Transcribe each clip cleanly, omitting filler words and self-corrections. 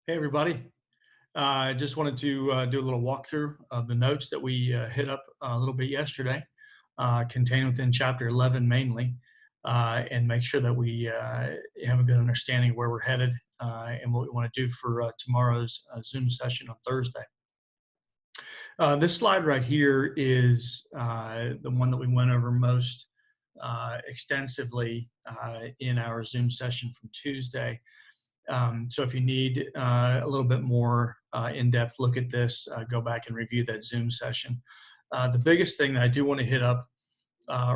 Hey, everybody. I just wanted to do a little walkthrough of the notes that we hit up a little bit yesterday, contained within chapter 11 mainly, and make sure that we have a good understanding of where we're headed and what we want to do for tomorrow's Zoom session on Thursday. This slide right here is the one that we went over most extensively in our Zoom session from Tuesday. So if you need a little bit more in-depth look at this, go back and review that Zoom session. The biggest thing that I do want to hit up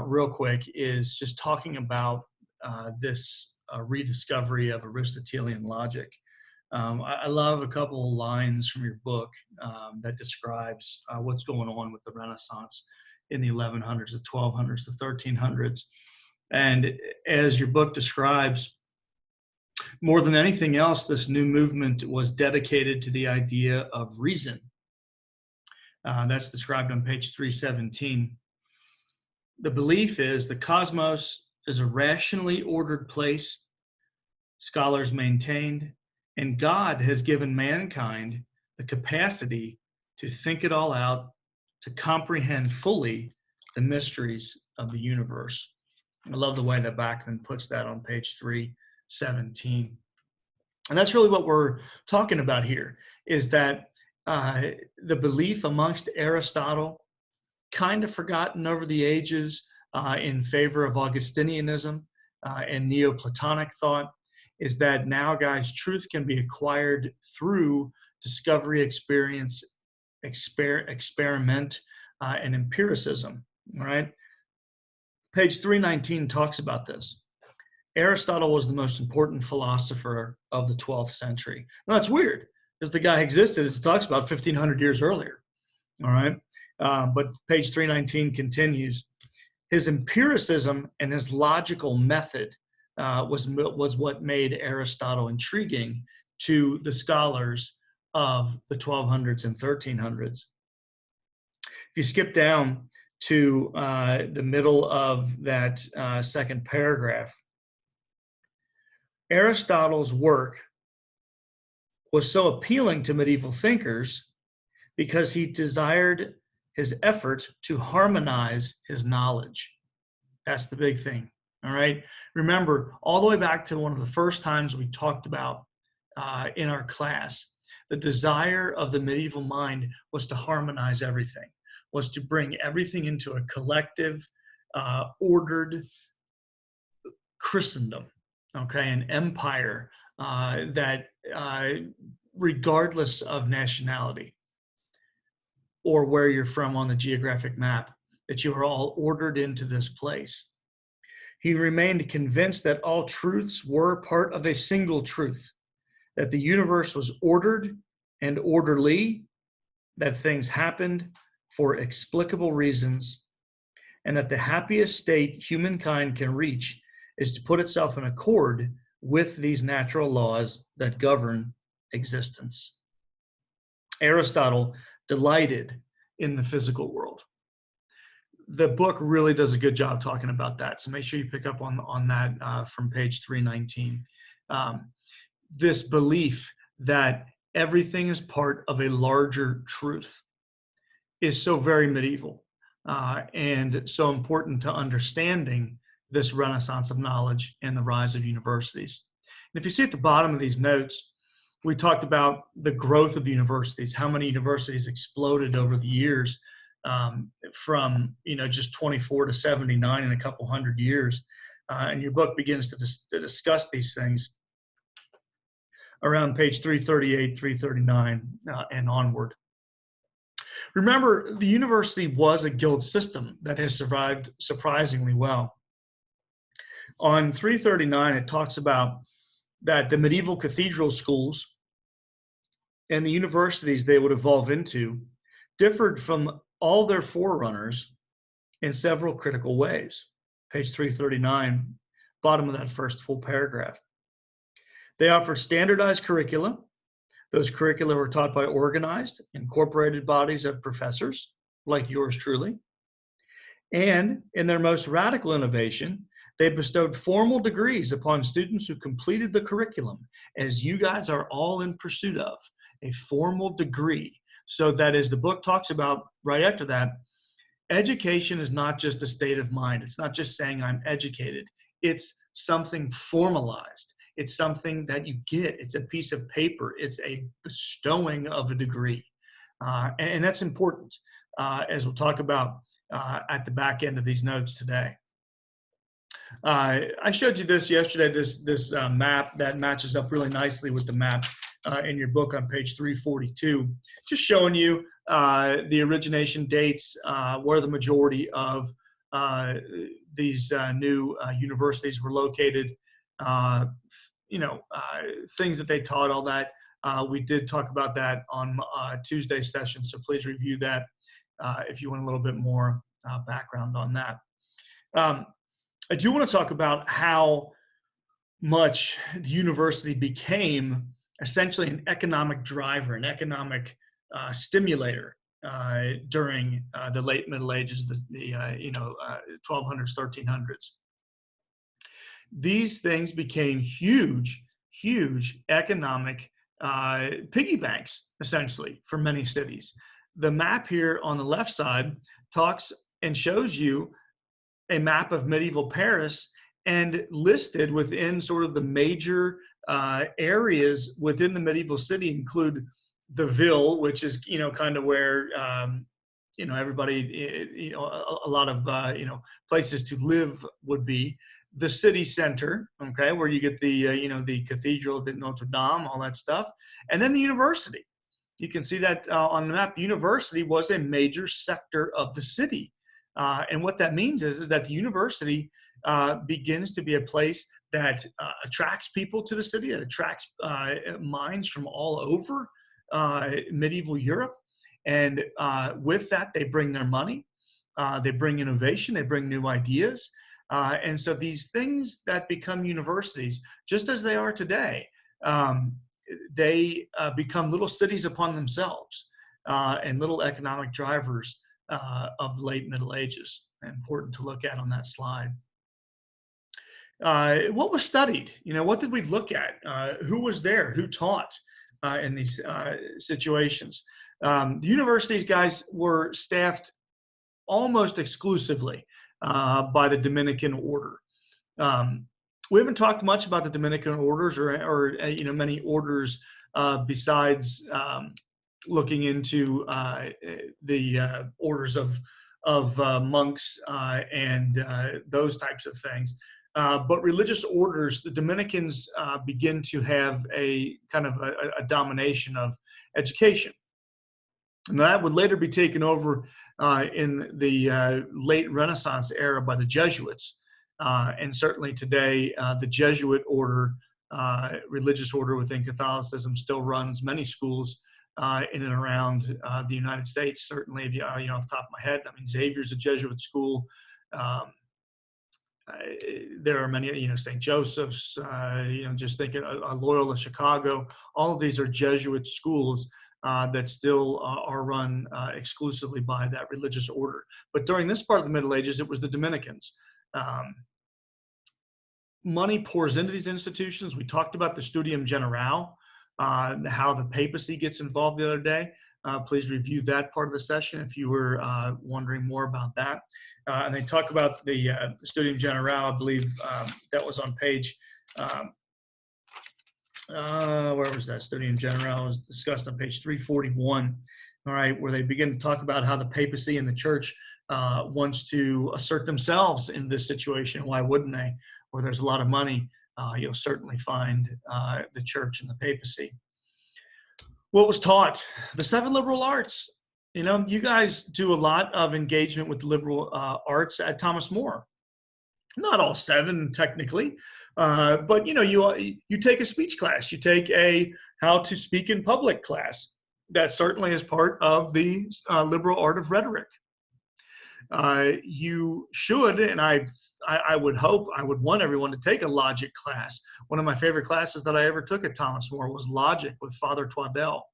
real quick is just talking about this rediscovery of Aristotelian logic. I love a couple of lines from your book that describes what's going on with the Renaissance in the 1100s, the 1200s, the 1300s. And as your book describes, more than anything else, this new movement was dedicated to the idea of reason. That's described on page 317. The belief is the cosmos is a rationally ordered place, scholars maintained, and God has given mankind the capacity to think it all out, to comprehend fully the mysteries of the universe. I love the way that Bachman puts that on page 317. And that's really what we're talking about here, is that the belief amongst Aristotle, kind of forgotten over the ages in favor of Augustinianism and Neoplatonic thought, is that now, guys, truth can be acquired through discovery, experience, experiment, and empiricism, all right? Page 319 talks about this. Aristotle was the most important philosopher of the 12th century. Now, that's weird, because the guy existed, as it talks about, 1,500 years earlier, all right? But page 319 continues. His empiricism and his logical method was what made Aristotle intriguing to the scholars of the 1200s and 1300s. If you skip down to the middle of that second paragraph, Aristotle's work was so appealing to medieval thinkers because he desired his effort to harmonize his knowledge. That's the big thing, all right? Remember, all the way back to one of the first times we talked about in our class, the desire of the medieval mind was to harmonize everything, was to bring everything into a collective, ordered Christendom. Okay, an empire that, regardless of nationality or where you're from on the geographic map, that you are all ordered into this place. He remained convinced that all truths were part of a single truth, that the universe was ordered and orderly, that things happened for explicable reasons, and that the happiest state humankind can reach is to put itself in accord with these natural laws that govern existence. Aristotle delighted in the physical world. The book really does a good job talking about that, so make sure you pick up on that from page 319. This belief that everything is part of a larger truth is so very medieval and so important to understanding this renaissance of knowledge and the rise of universities. And if you see at the bottom of these notes, we talked about the growth of universities, how many universities exploded over the years from just 24 to 79 in a couple hundred years. And your book begins to discuss these things around page 338, 339, and onward. Remember, the university was a guild system that has survived surprisingly well. On 339, it talks about that the medieval cathedral schools and the universities they would evolve into differed from all their forerunners in several critical ways. Page 339, bottom of that first full paragraph. They offered standardized curricula. Those curricula were taught by organized, incorporated bodies of professors, like yours truly. And in their most radical innovation, They bestowed formal degrees upon students who completed the curriculum, as you guys are all in pursuit of a formal degree. So that, as the book talks about right after that, education is not just a state of mind. It's not just saying I'm educated. It's something formalized. It's something that you get. It's a piece of paper. It's a bestowing of a degree. And that's important, as we'll talk about at the back end of these notes today. I showed you this yesterday, this map that matches up really nicely with the map in your book on page 342, just showing you the origination dates, where the majority of these new universities were located, things that they taught, all that. We did talk about that on Tuesday's session, so please review that if you want a little bit more background on that. I do want to talk about how much the university became essentially an economic driver, an economic stimulator during the late Middle Ages, the 1200s, 1300s. These things became huge economic piggy banks, essentially, for many cities. The map here on the left side talks and shows you a map of medieval Paris, and listed within sort of the major areas within the medieval city include the Ville, which is, kind of where, everybody, a lot of, places to live would be. The city center, okay, where you get the, the Cathedral de Notre Dame, all that stuff. And then the university. You can see that on the map. The university was a major sector of the city. And what that means is that the university begins to be a place that attracts people to the city, that attracts minds from all over medieval Europe. And with that, they bring their money, they bring innovation, they bring new ideas. And so these things that become universities, just as they are today, they become little cities upon themselves and little economic drivers of the late Middle Ages. Important to look at on that slide. What was studied? What did we look at? Who was there? Who taught in these situations? The universities, guys, were staffed almost exclusively by the Dominican Order. We haven't talked much about the Dominican orders or many orders besides looking into the orders of monks and those types of things. But religious orders, the Dominicans begin to have a kind of a domination of education. And that would later be taken over in the late Renaissance era by the Jesuits. And certainly today, the Jesuit order, religious order within Catholicism, still runs many schools in and around the United States. Certainly, if off the top of my head, Xavier's a Jesuit school. There are many, St. Joseph's, just thinking Loyola Chicago. All of these are Jesuit schools that still are run exclusively by that religious order. But during this part of the Middle Ages, it was the Dominicans. Money pours into these institutions. We talked about the Studium Generale, how the papacy gets involved the other day. Please review that part of the session if you were wondering more about that. And they talk about the Studium Generale. I believe that was on page, where was that? Studium Generale was discussed on page 341, all right, where they begin to talk about how the papacy and the church wants to assert themselves in this situation. Why wouldn't they? Where there's a lot of money, you'll certainly find the church and the papacy. What was taught? The 7 liberal arts. You guys do a lot of engagement with the liberal arts at Thomas More. Not all 7 technically, but you take a speech class, you take a how to speak in public class. That certainly is part of the liberal art of rhetoric. You should, and I would hope, I would want everyone to take a logic class. One of my favorite classes that I ever took at Thomas More was logic with Father Twaddell.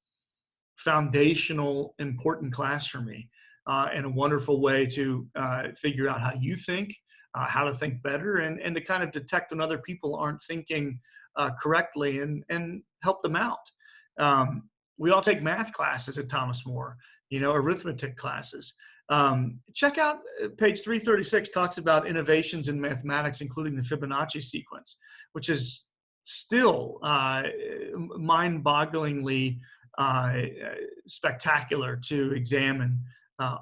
Foundational, important class for me, and a wonderful way to figure out how you think, how to think better, and to kind of detect when other people aren't thinking correctly, and help them out. We all take math classes at Thomas More, arithmetic classes. Check out page 336, talks about innovations in mathematics, including the Fibonacci sequence, which is still mind-bogglingly spectacular to examine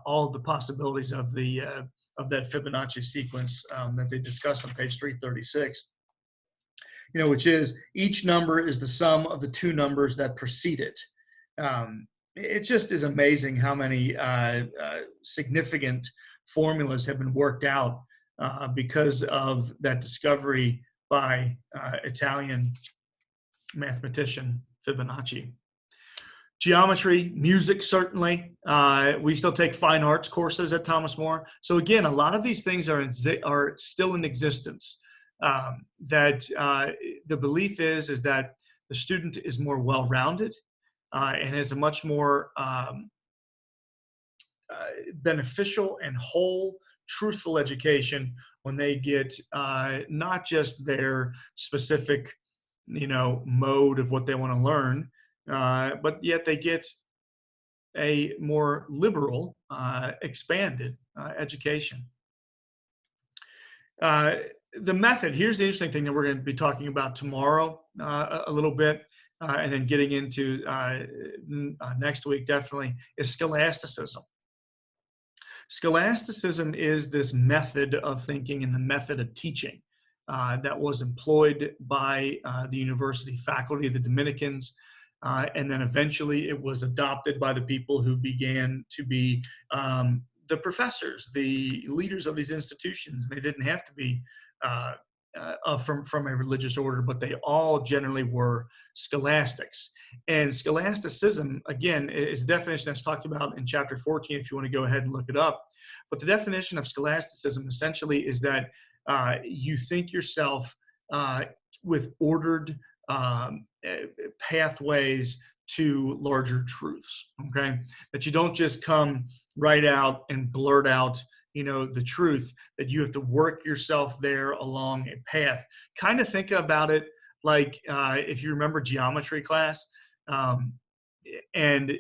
all of the possibilities of that Fibonacci sequence that they discuss on page 336. Which is each number is the sum of the two numbers that precede it. It just is amazing how many significant formulas have been worked out because of that discovery by Italian mathematician Fibonacci. Geometry, music, certainly. We still take fine arts courses at Thomas More. So again, a lot of these things are still in existence. That the belief is that the student is more well-rounded and has a much more beneficial and whole, truthful education when they get not just their specific, mode of what they want to learn, but yet they get a more liberal, expanded education. The method, here's the interesting thing that we're going to be talking about tomorrow a little bit, and then getting into next week definitely, is scholasticism. Scholasticism is this method of thinking and the method of teaching that was employed by the university faculty of the Dominicans, and then eventually it was adopted by the people who began to be the professors, the leaders of these institutions. They didn't have to be from a religious order, but they all generally were scholastics. And scholasticism, again, is a definition that's talked about in chapter 14 if you want to go ahead and look it up. But the definition of scholasticism essentially is that you think yourself with ordered pathways to larger truths, okay? That you don't just come right out and blurt out the truth, that you have to work yourself there along a path. Kind of think about it like if you remember geometry class, and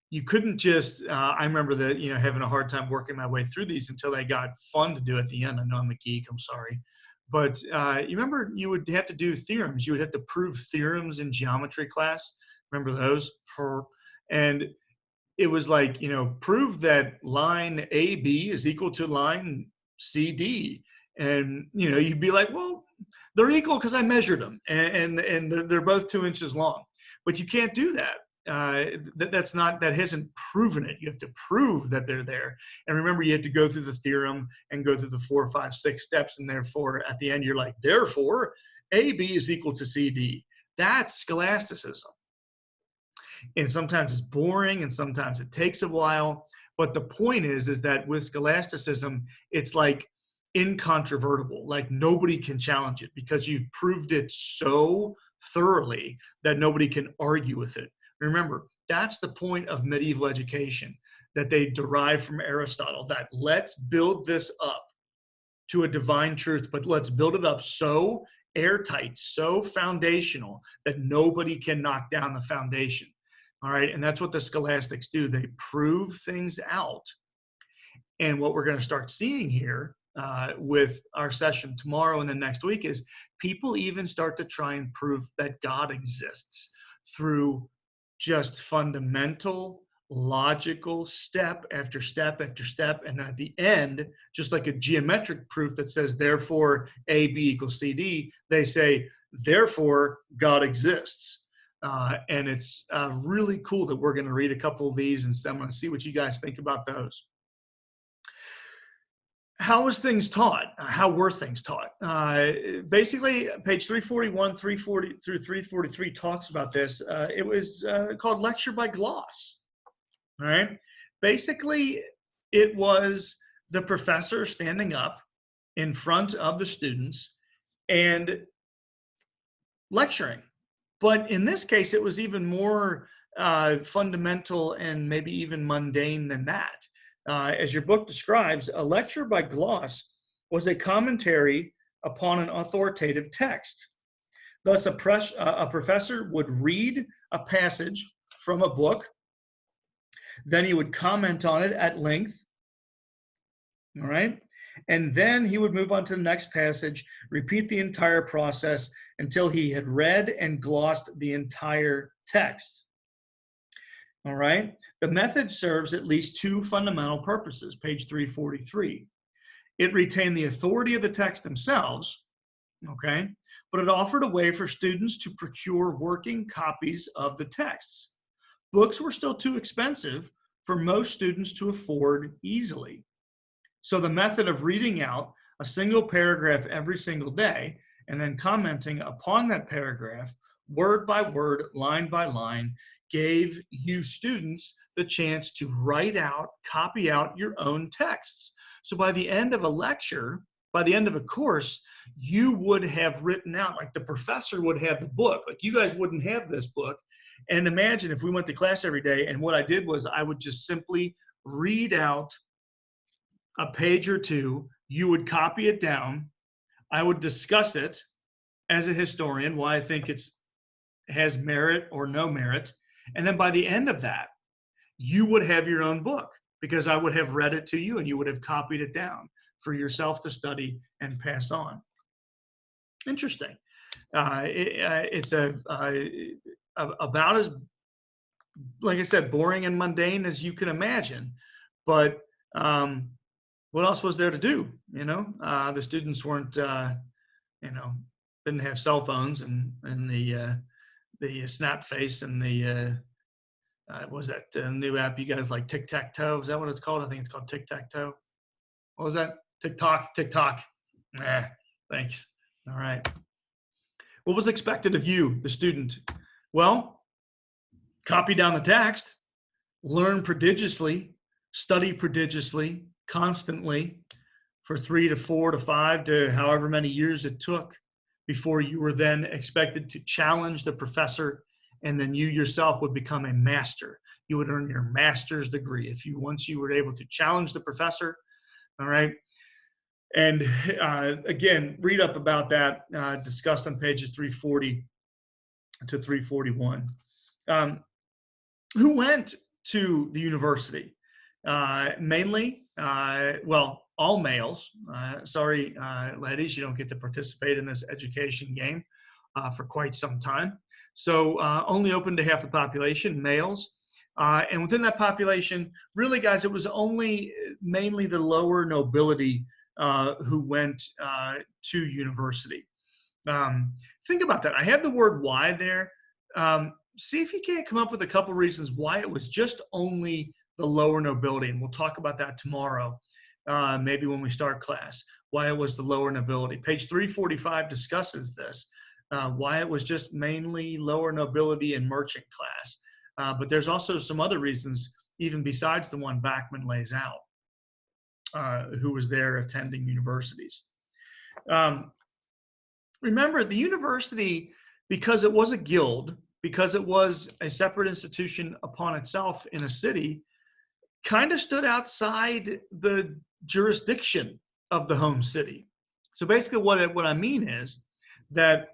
you couldn't just, I remember that, having a hard time working my way through these until they got fun to do at the end. I know I'm a geek, I'm sorry. But you remember you would have to do theorems. You would have to prove theorems in geometry class. Remember those? And it was like, prove that line AB is equal to line CD. And, you'd be like, well, they're equal because I measured them. And they're both 2 inches long. But you can't do that. That hasn't proven it. You have to prove that they're there. And remember, you have to go through the theorem and go through the 4, 5, 6 steps. And therefore, at the end, you're like, therefore, AB is equal to CD. That's scholasticism. And sometimes it's boring and sometimes it takes a while. But the point is that with scholasticism, it's like incontrovertible. Like nobody can challenge it because you've proved it so thoroughly that nobody can argue with it. Remember, that's the point of medieval education that they derive from Aristotle, that let's build this up to a divine truth, but let's build it up so airtight, so foundational that nobody can knock down the foundation. All right, and that's what the scholastics do. They prove things out. And what we're going to start seeing here with our session tomorrow and then next week is people even start to try and prove that God exists through just fundamental, logical step after step after step. And at the end, just like a geometric proof that says, therefore, AB equals CD, they say, therefore, God exists. And it's really cool that we're going to read a couple of these, and so I'm going to see what you guys think about those. How was things taught? How were things taught? Basically, page 341, 340 through 343 talks about this. It was called lecture by gloss. All right. Basically, it was the professor standing up in front of the students and lecturing. But in this case, it was even more fundamental and maybe even mundane than that. As your book describes, a lecture by gloss was a commentary upon an authoritative text. Thus, a professor would read a passage from a book, then he would comment on it at length, all right? And then he would move on to the next passage, repeat the entire process until he had read and glossed the entire text. All right? The method serves at least two fundamental purposes, page 343. It retained the authority of the text themselves, okay? But it offered a way for students to procure working copies of the texts. Books were still too expensive for most students to afford easily. So the method of reading out a single paragraph every single day and then commenting upon that paragraph, word by word, line by line, gave you students the chance to write out, copy out your own texts. So by the end of a lecture, by the end of a course, you would have written out, like the professor would have the book, like you guys wouldn't have this book. And imagine if we went to class every day and what I did was I would just simply read out a page or two, you would copy it down, I would discuss it as a historian, why I think it has merit or no merit, and then by the end of that, you would have your own book because I would have read it to you and you would have copied it down for yourself to study and pass on. Interesting. It's about as, like I said, boring and mundane as you can imagine, but what else was there to do? You know, the students weren't, didn't have cell phones and the snap face and the what was that new app you guys like, tic-tac-toe? Is that what it's called? I think it's called tic-tac-toe. What was that? TikTok. Nah, thanks. All right. What was expected of you, the student? Well, copy down the text, learn prodigiously, study prodigiously, constantly for 3 to 4 to 5 to however many years it took before you were then expected to challenge the professor, and then you yourself would become a master. You would earn your master's degree once you were able to challenge the professor. All right. And again, read up about that, discussed on pages 340 to 341. Who went to the university? Mainly, all males. Sorry, ladies, you don't get to participate in this education game for quite some time. So only open to half the population, males. And within that population, really, guys, it was only mainly the lower nobility who went to university. Think about that. I have the word why there. See if you can't come up with a couple reasons why it was just only the lower nobility. And we'll talk about that tomorrow, maybe when we start class, why it was the lower nobility. Page 345 discusses this, why it was just mainly lower nobility and merchant class. But there's also some other reasons, even besides the one Bachman lays out, who was there attending universities. Remember, the university, because it was a guild, because it was a separate institution upon itself in a city, kind of stood outside the jurisdiction of the home city. So basically what I mean is that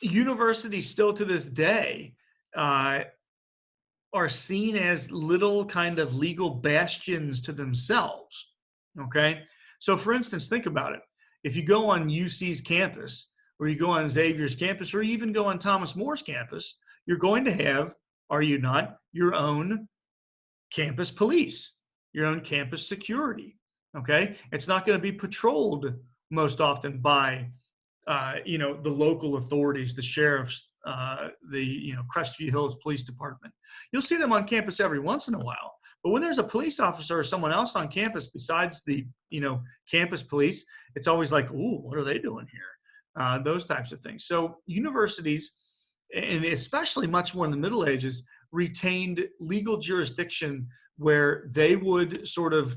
universities still to this day are seen as little kind of legal bastions to themselves, okay? So for instance, think about it. If you go on UC's campus, or you go on Xavier's campus, or you even go on Thomas More's campus, you're going to have, are you not, your own campus police, your own campus security, okay? It's not going to be patrolled most often by, the local authorities, the sheriffs, the Crestview Hills Police Department. You'll see them on campus every once in a while, but when there's a police officer or someone else on campus besides the campus police, it's always like, ooh, what are they doing here? Those types of things. So universities, and especially much more in the Middle Ages, retained legal jurisdiction where they would sort of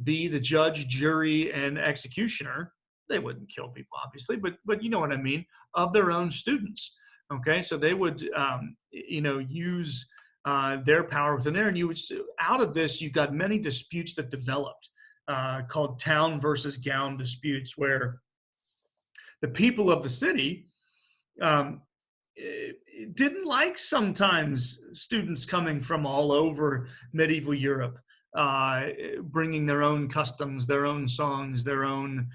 be the judge, jury, and executioner. They wouldn't kill people, obviously, but you know what I mean, of their own students. Okay, so they would use their power within there, and you would, out of this, you got many disputes that developed called town versus gown disputes, where the people of the city um, didn't like sometimes students coming from all over medieval Europe, bringing their own customs, their own songs, their own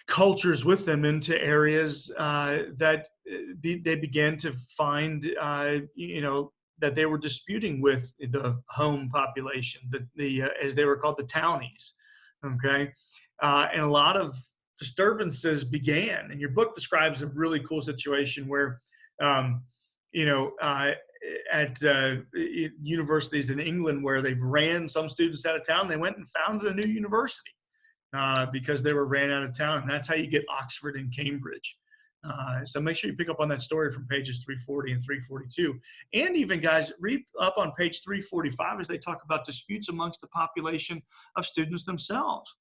cultures with them into areas that they began to find, that they were disputing with the home population, the as they were called, the townies. Okay, and a lot of disturbances began. And your book describes a really cool situation where, um, you know, uh, at universities in England where they've ran some students out of town, they went and founded a new university because they were ran out of town. And that's how you get Oxford and Cambridge. So make sure you pick up on that story from pages 340 and 342. And even, guys, read up on page 345 as they talk about disputes amongst the population of students themselves.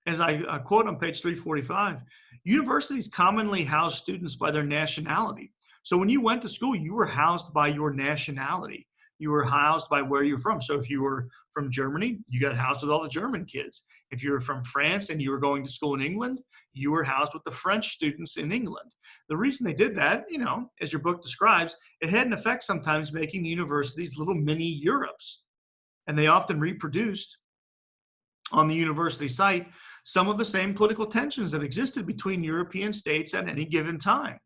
As I quote on page 345, universities commonly house students by their nationality. So when you went to school, you were housed by your nationality. You were housed by where you're from. So if you were from Germany, you got housed with all the German kids. If you were from France and you were going to school in England, you were housed with the French students in England. The reason they did that, as your book describes, it had an effect sometimes making the universities little mini Europes. And they often reproduced on the university site some of the same political tensions that existed between European states at any given time.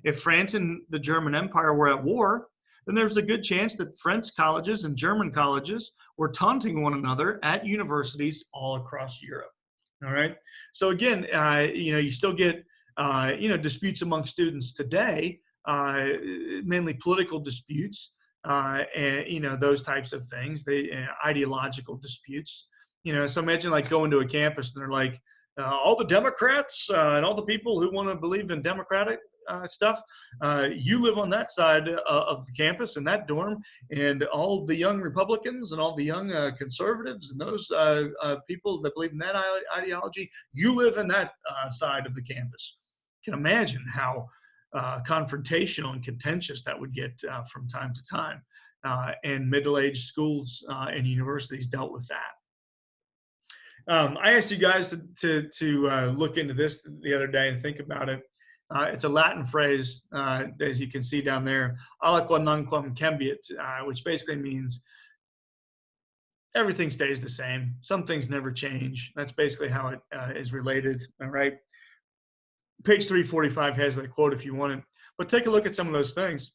If France and the German Empire were at war, then there was a good chance that French colleges and German colleges were taunting one another at universities all across Europe. All right. So again, you still get, disputes among students today, mainly political disputes, and those types of things. Ideological disputes. So imagine like going to a campus and they're like, all the Democrats and all the people who want to believe in democratic stuff, you live on that side of the campus in that dorm, and all the young Republicans and all the young conservatives and those people that believe in that ideology, you live in that side of the campus. You can imagine how confrontational and contentious that would get from time to time. And middle-aged schools and universities dealt with that. I asked you guys to look into this the other day and think about it. It's a Latin phrase, as you can see down there, aliquam nunquam cambiat, which basically means everything stays the same. Some things never change. That's basically how it is related. All right. Page 345 has that quote if you want it. But take a look at some of those things.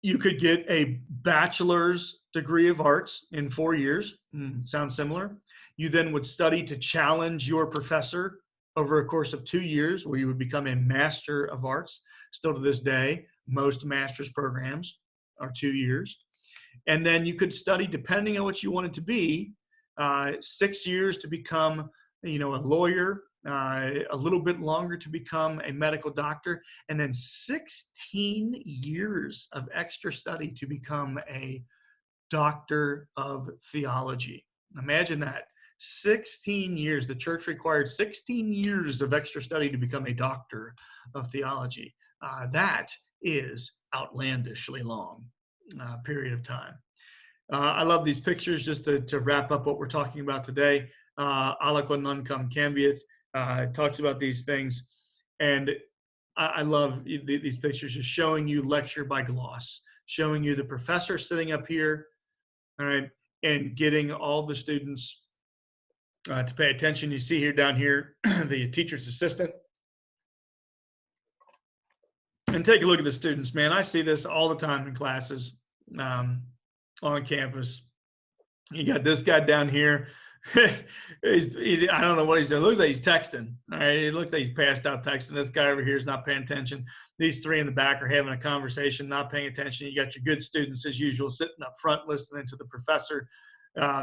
You could get a bachelor's degree of arts in 4 years. Sounds similar. You then would study to challenge your professor over a course of 2 years, where you would become a master of arts. Still to this day, most master's programs are 2 years. And then you could study, depending on what you wanted to be, 6 years to become, a lawyer, a little bit longer to become a medical doctor, and then 16 years of extra study to become a doctor of theology. Imagine that. 16 years. The church required 16 years of extra study to become a doctor of theology. That is outlandishly long period of time. I love these pictures. Just to wrap up what we're talking about today, aliquam nunquam cambiat talks about these things. And I love these pictures, just showing you lecture by gloss, showing you the professor sitting up here, all right, and getting all the students to pay attention. You see here down here, the teacher's assistant. And take a look at the students, man. I see this all the time in classes on campus. You got this guy down here. I don't know what he's doing. It looks like he's texting. All right. It looks like he's passed out texting. This guy over here is not paying attention. These three in the back are having a conversation, not paying attention. You got your good students, as usual, sitting up front listening to the professor.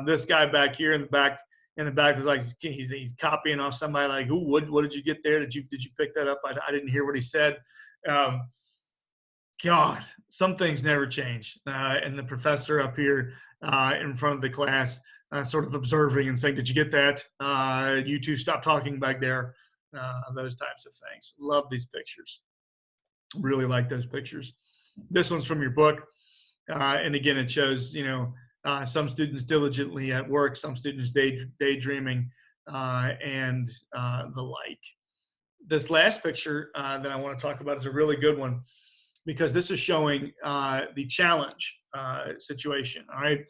This guy back here in the back is like he's copying off somebody. Like, ooh, what did you get there? Did you pick that up? I didn't hear what he said. God, some things never change. And the professor up here in front of the class, sort of observing and saying, "Did you get that? You two stop talking back there." Those types of things. Love these pictures. Really like those pictures. This one's from your book, and again, it shows some students diligently at work, some students daydreaming, and the like. This last picture that I want to talk about is a really good one, because this is showing the challenge situation. All right.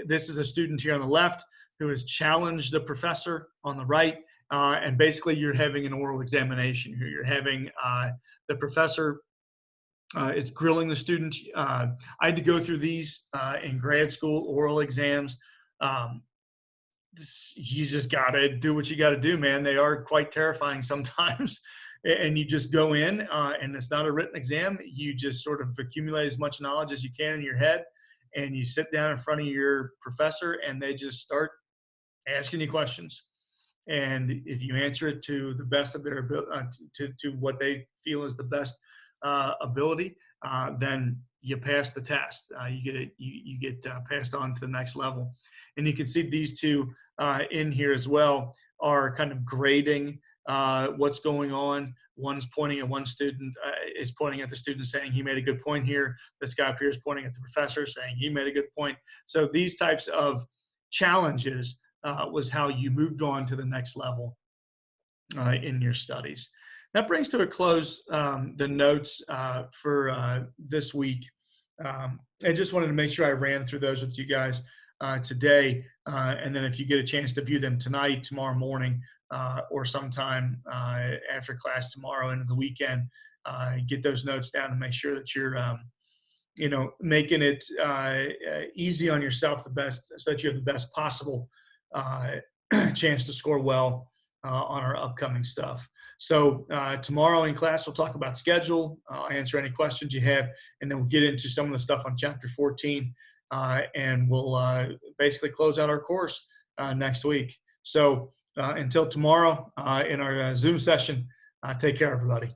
This is a student here on the left who has challenged the professor on the right. And basically, you're having an oral examination here. You're having the professor is grilling the student. I had to go through these in grad school, oral exams. Um, you just got to do what you got to do, man. They are quite terrifying sometimes. And you just go in, and it's not a written exam. You just sort of accumulate as much knowledge as you can in your head, and you sit down in front of your professor, and they just start asking you questions. And if you answer it to the best of their ability, to what they feel is the best ability, then you pass the test. You get passed on to the next level. And you can see these two in here as well are kind of grading what's going on. One's pointing at one student, is pointing at the student saying he made a good point here. This guy up here is pointing at the professor saying he made a good point. So these types of challenges was how you moved on to the next level in your studies. That brings to a close the notes for this week. I just wanted to make sure I ran through those with you guys today. And then if you get a chance to view them tonight, tomorrow morning, or sometime after class tomorrow into the weekend, get those notes down and make sure that you're making it easy on yourself the best, so that you have the best possible chance to score well on our upcoming stuff. So tomorrow in class, we'll talk about schedule. I'll answer any questions you have, and then we'll get into some of the stuff on chapter 14, and we'll basically close out our course next week. So until tomorrow in our Zoom session, take care, everybody.